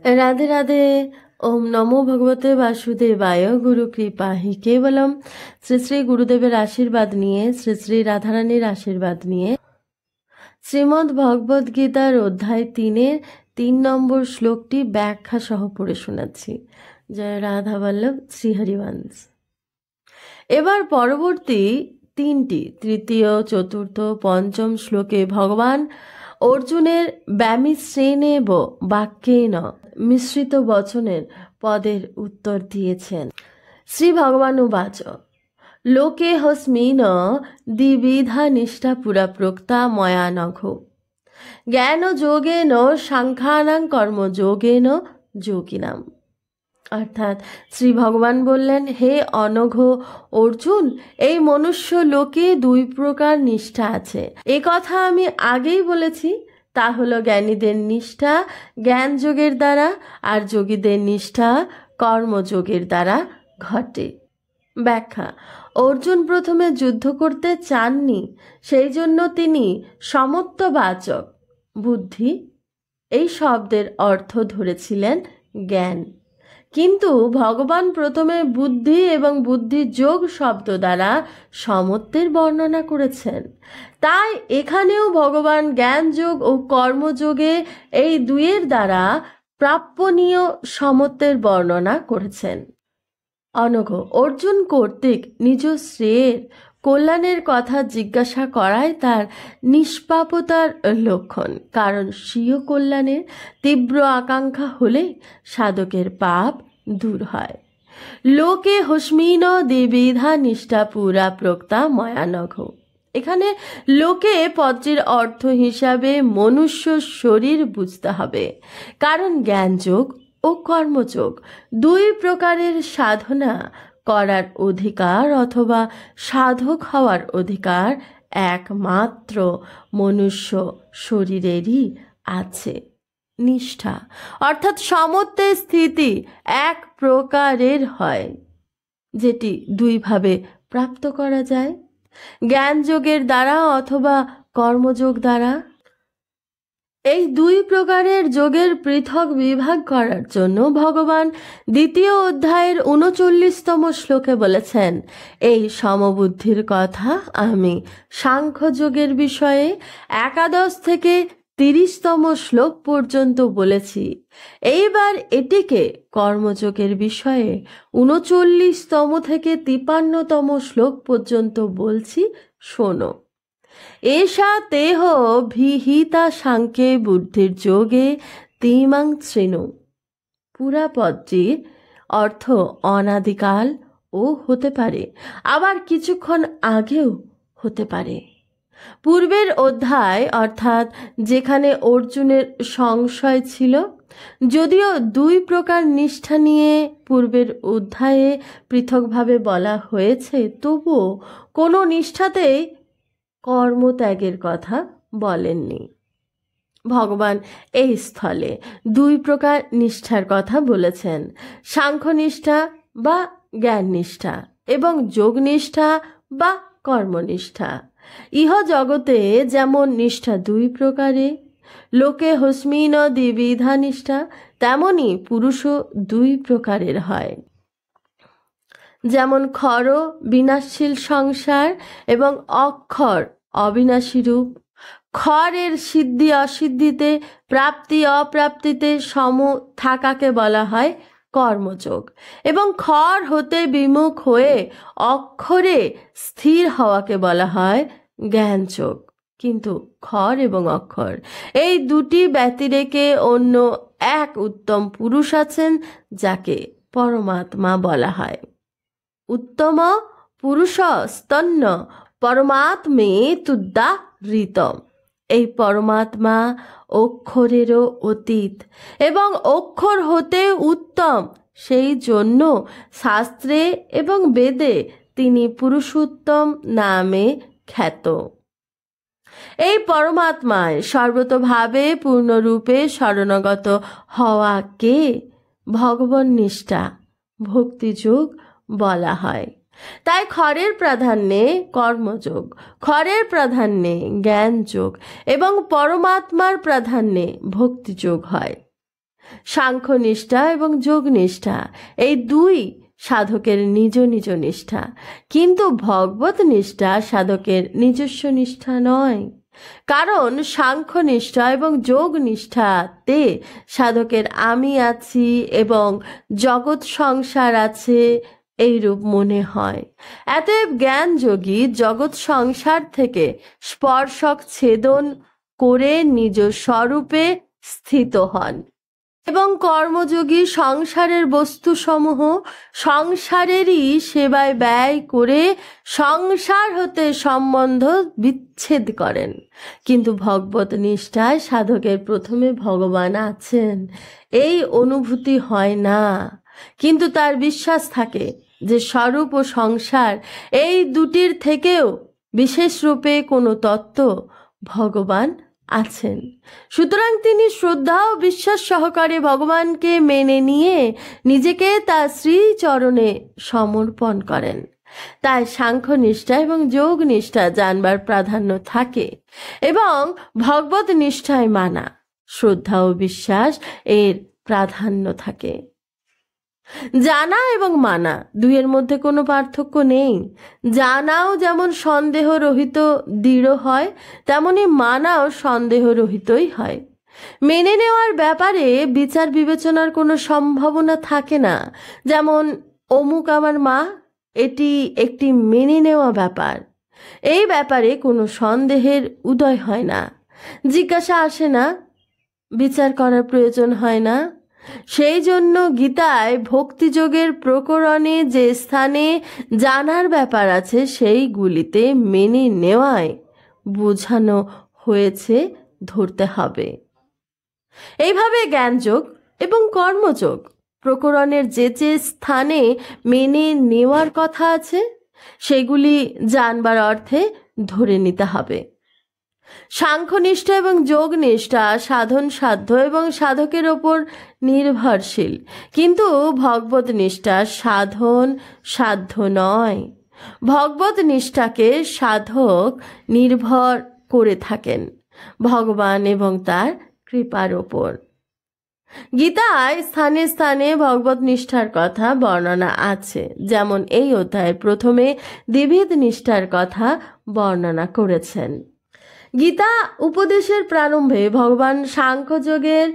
राधे राधे। ओम नमो भगवते वासुदेवाय। गुरु कृपा हि केवलम। শ্রী শ্রী গুরুদেবের আশীর্বাদ নিয়ে, শ্রী শ্রী রাধারানীর আশীর্বাদ নিয়ে শ্রীমদ্ ভগবদ গীতার অধ্যায় 3-এর 3 নম্বর শ্লোকটি ব্যাখ্যা সহ পড়ে শোনাচ্ছি। জয় রাধা বল্লভ শ্রীহরিবংশ। এবার পরবর্তী 3টি তৃতীয়, চতুর্থ, পঞ্চম শ্লোকে ভগবান অর্জুনের ব্যামিশ্রেণেব বাক্যেন মিশ্রিত বচনের পদের উত্তর দিয়েছেন। শ্রী ভগবান উবাচ লোকে হস্মিন দ্বিবিধা নিষ্ঠা পুরা প্রোক্তা ময়া নঘ জ্ঞান যোগেন সাংখ্যানাং কর্ম যোগেন যোগিনাম। অর্থাৎ শ্রী ভগবান বললেন, হে অনঘ অর্জুন, এই মনুষ্য লোকে 2 প্রকার নিষ্ঠা আছে। এ কথা আমি আগেই বলেছি। তা হলো জ্ঞানীদের নিষ্ঠা জ্ঞান যোগের দ্বারা, আর যোগীদের নিষ্ঠা কর্মযোগের দ্বারা ঘটে। ব্যাখ্যা: অর্জুন প্রথমে যুদ্ধ করতে চাননি, সেই জন্য তিনি সমত্ববাচক বুদ্ধি এই শব্দের অর্থ ধরেছিলেন জ্ঞান। কিন্তু ভগবান প্রথমে বুদ্ধি এবং বুদ্ধিযোগ শব্দ দ্বারা সমত্বের বর্ণনা করেছেন। তাই এখানেও ভগবান জ্ঞানযোগ ও কর্মযোগে এই 2-এর দ্বারা প্রাপ্যনীয় সমত্বের বর্ণনা করেছেন। অনঘ অর্জুন কর্তৃক নিজ শ্রেয়ের কল্যাণের কথা জিজ্ঞাসা করায় তার নিষ্পাপতার লক্ষণ। কারণ স্বীয় কল্যাণের তীব্র আকাঙ্ক্ষা হলে সাধকের পাপ দূর হয়। লোকে হস্মিন দ্বিবিধা নিষ্ঠা পুরা প্রোক্তা ময়ানঘ। এখানে লোকে পদটির অর্থ হিসাবে মনুষ্য শরীর বুঝতে হবে। কারণ জ্ঞানযোগ ও কর্মযোগ 2 প্রকারের সাধনা করার অধিকার অথবা সাধক হওয়ার অধিকার একমাত্র মনুষ্য শরীরেরই আছে। নিষ্ঠা অর্থাৎ সমত্বের স্থিতি 1 প্রকারের হয়, যেটি 2 ভাবে প্রাপ্ত করা যায়, জ্ঞান যোগের দ্বারা অথবা কর্মযোগ দ্বারা। এই 2 প্রকারের যোগের পৃথক বিভাগ করার জন্য ভগবান 2য় অধ্যায়ের 39তম শ্লোকে বলেছেন, এই সমবুদ্ধির কথা আমি সাংখ্য যোগের বিষয়ে 11 থেকে 30তম শ্লোক পর্যন্ত বলেছি। এইবার এটিকে কর্মযোগের বিষয়ে 39তম থেকে 53তম শ্লোক পর্যন্ত বলছি, শোনো। এষা তেহ ভিহিতা সাংখ্যে বুদ্ধির যোগে তিমাং শ্রেণু। পুরা পদটির অর্থ অনাদিকাল ও হতে পারে, আবার কিছুক্ষণ আগেও হতে পারে। পূর্বের অধ্যায় অর্থাৎ যেখানে অর্জুনের সংশয় ছিল, যদিও 2 প্রকার নিষ্ঠা নিয়ে পূর্বের অধ্যায়ে পৃথকভাবে বলা হয়েছে, তবুও কোনো নিষ্ঠাতেই কর্মত্যাগের কথা বলেননি। ভগবান এই স্থলে 2 প্রকার নিষ্ঠার কথা বলেছেন, সাংখ্যনিষ্ঠা বা জ্ঞান নিষ্ঠা এবং যোগনিষ্ঠা বা কর্মনিষ্ঠা। ইহ জগতে যেমন নিষ্ঠা 2 প্রকারে, লোকে হস্মিন দ্বিবিধা নিষ্ঠা, তেমনি পুরুষও 2 প্রকারের হয়। যেমন খর বিনাশশীল সংসার এবং অক্ষর অবিনাশী রূপ। খরের সিদ্ধি অসিদ্ধিতে, প্রাপ্তি অপ্রাপ্তিতে সম থাকাকে বলা হয় কর্মযোগ, এবং খর হতে বিমুখ হয়ে অক্ষরে স্থির হওয়াকে বলা হয় জ্ঞানযোগ। কিন্তু খর এবং অক্ষর এই 2টি ব্যতিরেকে অন্য এক উত্তম পুরুষ আছেন, যাকে পরমাত্মা বলা হয়। উত্তম পুরুষ স্তন্য পরমাত্মে তুদ্দা ঋত। এই পরমাত্মা অক্ষরেরও অতীত এবং অক্ষর হতে উত্তম, সেই জন্য শাস্ত্রে এবং বেদে তিনি পুরুষোত্তম নামে খ্যাত। এই পরমাত্মায় সর্বতোভাবে পূর্ণরূপে শরণাগত হওয়াকে ভগবান নিষ্ঠা ভক্তিযোগ বলা হয়। তাই খরের প্রাধান্যে কর্মযোগ, খরের প্রাধান্যে জ্ঞানযোগ এবং পরমাত্মার প্রাধান্যে ভক্তিযোগ হয়। সাংখ্যনিষ্ঠা এবং যোগনিষ্ঠা এই দুই সাধকের নিজ নিজ নিষ্ঠা, কিন্তু ভগবত নিষ্ঠা সাধকের নিজস্ব নিষ্ঠা নয়। কারণ সাংখ্যনিষ্ঠা এবং যোগ নিষ্ঠাতে সাধকের আমি আছি এবং জগৎ সংসার আছে এইরূপ মনে হয়। অতএব জ্ঞান যোগী জগৎ সংসার থেকে স্পর্শক ছেদন করে নিজ স্বরূপে স্থিত হন এবং কর্মযোগী সংসারের বস্তুসমূহ সংসারেরই সেবায় ব্যয় করে সংসার হতে সম্বন্ধ বিচ্ছেদ করেন। কিন্তু ভগবত নিষ্ঠায় সাধকের প্রথমে ভগবান আছেন এই অনুভূতি হয় না, কিন্তু তার বিশ্বাস থাকে যে স্বরূপ ও সংসার এই দুটির থেকেও বিশেষ রূপে কোনো তত্ত্ব ভগবান আছেন। সুতরাং তিনি শ্রদ্ধা ও বিশ্বাস সহকারে ভগবানকে মেনে নিয়ে নিজেকে তার শ্রীচরণে সমর্পণ করেন। তাই সাংখ্যনিষ্ঠা এবং যোগ নিষ্ঠা জানবার প্রাধান্য থাকে এবং ভগবত নিষ্ঠায় মানা, শ্রদ্ধা ও বিশ্বাস এর প্রাধান্য থাকে। জানা এবং মানা দুইয়ের মধ্যে কোনো পার্থক্য নেই। জানাও যেমন সন্দেহ রহিত দৃঢ় হয়, তেমনি মানাও সন্দেহ রহিতই হয়। মেনে নেওয়ার ব্যাপারে বিচার বিবেচনার কোনো সম্ভাবনা থাকে না। যেমন অমুক আমার মা, এটি একটি মেনে নেওয়া ব্যাপার। এই ব্যাপারে কোনো সন্দেহের উদয় হয় না, জিজ্ঞাসা আসে না, বিচার করার প্রয়োজন হয় না। সেই জন্য গীতায় ভক্তিযোগের প্রকরণে যে স্থানে জানার ব্যাপার আছে সেইগুলিতে মেনে নেওয়ায় বোঝানো হয়েছে ধরতে হবে। এইভাবে জ্ঞানযোগ এবং কর্মযোগ প্রকরণের যে যে স্থানে মেনে নেওয়ার কথা আছে সেগুলি জানবার অর্থে ধরে নিতে হবে। সাংখ্যনিষ্ঠা এবং যোগ নিষ্ঠা সাধন সাধ্য এবং সাধকের ওপর নির্ভরশীল, কিন্তু ভগবত নিষ্ঠা সাধন সাধ্য নয়। ভগবত নিষ্ঠাকে সাধক নির্ভর করে থাকেন ভগবান এবং তার কৃপার ওপর। গীতায় স্থানে স্থানে ভগবত নিষ্ঠার কথা বর্ণনা আছে। যেমন এই অধ্যায়ের প্রথমে দ্বিবিধ নিষ্ঠার কথা বর্ণনা করেছেন। গীতা উপদেশের প্রারম্ভে ভগবান সাংখ্যযোগের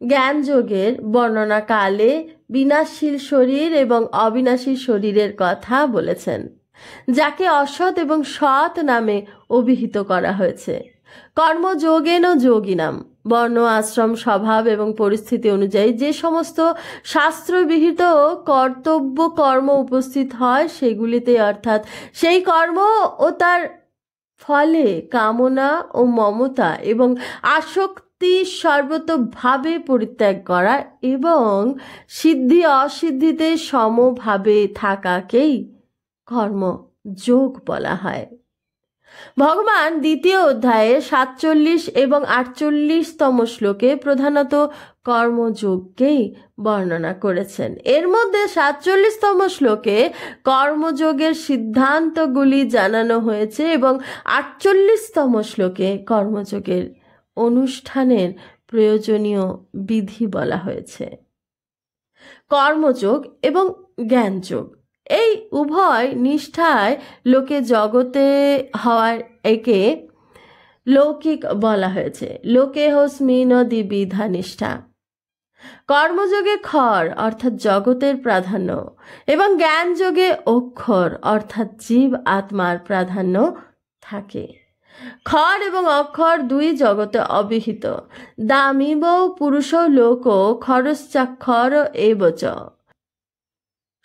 জ্ঞানযোগের বর্ণনা কালে বিনাশশীল শরীর এবং অবিনাশী শরীরের কথা বলেছেন, যাকে অসৎ এবং সৎ নামে অভিহিত করা হয়েছে। কর্মযোগেন যোগিনাম, বর্ণ আশ্রম স্বভাব এবং পরিস্থিতি অনুযায়ী যে সমস্ত শাস্ত্রবিহিত কর্তব্য কর্ম উপস্থিত হয় সেগুলিতে, অর্থাৎ সেই কর্ম ও তার ফলে কামনা ও মমতা এবং আসক্তি সর্বতোভাবে পরিত্যাগ করা এবং সিদ্ধি অসিদ্ধিতে সমভাবে থাকাকেই কর্মযোগ বলা হয়। ভগবান দ্বিতীয় অধ্যায়ে 47 এবং 48তম শ্লোকে প্রধানত কর্মযোগকেই বর্ণনা করেছেন। এর মধ্যে 47তম শ্লোকে কর্মযোগের সিদ্ধান্তগুলি জানানো হয়েছে এবং 48তম শ্লোকে কর্মযোগের অনুষ্ঠানের প্রয়োজনীয় বিধি বলা হয়েছে। কর্মযোগ এবং জ্ঞানযোগ এই উভয় নিষ্ঠায় লোকে জগতে হওয়ার একে লৌকিক বলা হয়েছে। লোকে হস্মিন দ্বিবিধা নিষ্ঠা। কর্মযোগে খর অর্থাৎ জগতের প্রাধান্য এবং জ্ঞানযোগে অক্ষর অর্থাৎ জীব আত্মার প্রাধান্য থাকে। খর এবং অক্ষর দুই জগতে অবিহিত। দামিব পুরুষ লোক খরশ্চাক্ষর এবচ।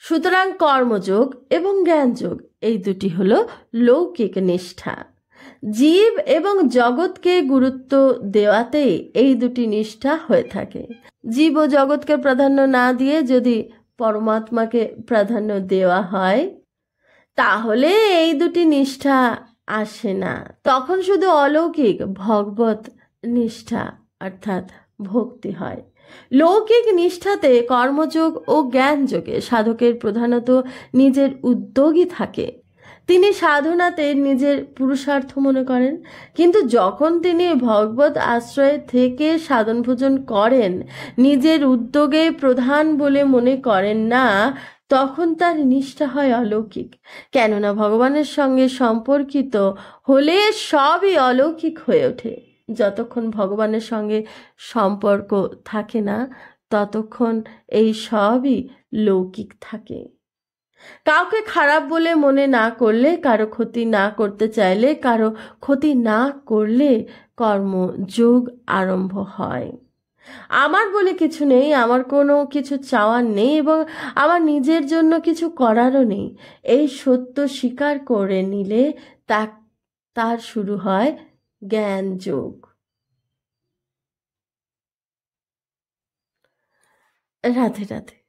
সুতরাং কর্মযোগ এবং জ্ঞানযোগ এই দুটি হলো লৌকিক নিষ্ঠা। জীব এবং জগৎকে গুরুত্ব দেওয়াতেই এই দুটি নিষ্ঠা হয়ে থাকে। জীব ও জগৎকে প্রাধান্য না দিয়ে যদি পরমাত্মাকে প্রাধান্য দেওয়া হয় তাহলে এই দুটি নিষ্ঠা আসে না। তখন শুধু অলৌকিক ভগবত নিষ্ঠা অর্থাৎ ভক্তি হয়। লৌকিক নিষ্ঠাতে কর্মযোগ ও জ্ঞানযোগে সাধকের প্রধানত নিজের উদ্যোগই থাকে। তিনি সাধনাতে নিজের পুরুষার্থ মনে করেন, কিন্তু যখন তিনি ভগবত আশ্রয় থেকে সাধন ভোজন করেন, নিজের উদ্যোগে প্রধান বলে মনে করেন না, তখন তার নিষ্ঠা হয় অলৌকিক। কেননা ভগবানের সঙ্গে সম্পর্কিত হলে সবই অলৌকিক হয়ে ওঠে। যতক্ষণ ভগবানের সঙ্গে সম্পর্ক থাকে না, ততক্ষণ এই সবই লৌকিক থাকে। কাউকে খারাপ বলে মনে না করলে, কারো ক্ষতি না করতে চাইলে, কারো ক্ষতি না করলে কর্মযোগ আরম্ভ হয়। আমার বলে কিছু নেই, আমার কোনো কিছু চাওয়ার নেই এবং আমার নিজের জন্য কিছু করারও নেই, এই সত্য স্বীকার করে নিলে তার শুরু হয় জ্ঞান যোগ। রাধে রাধে।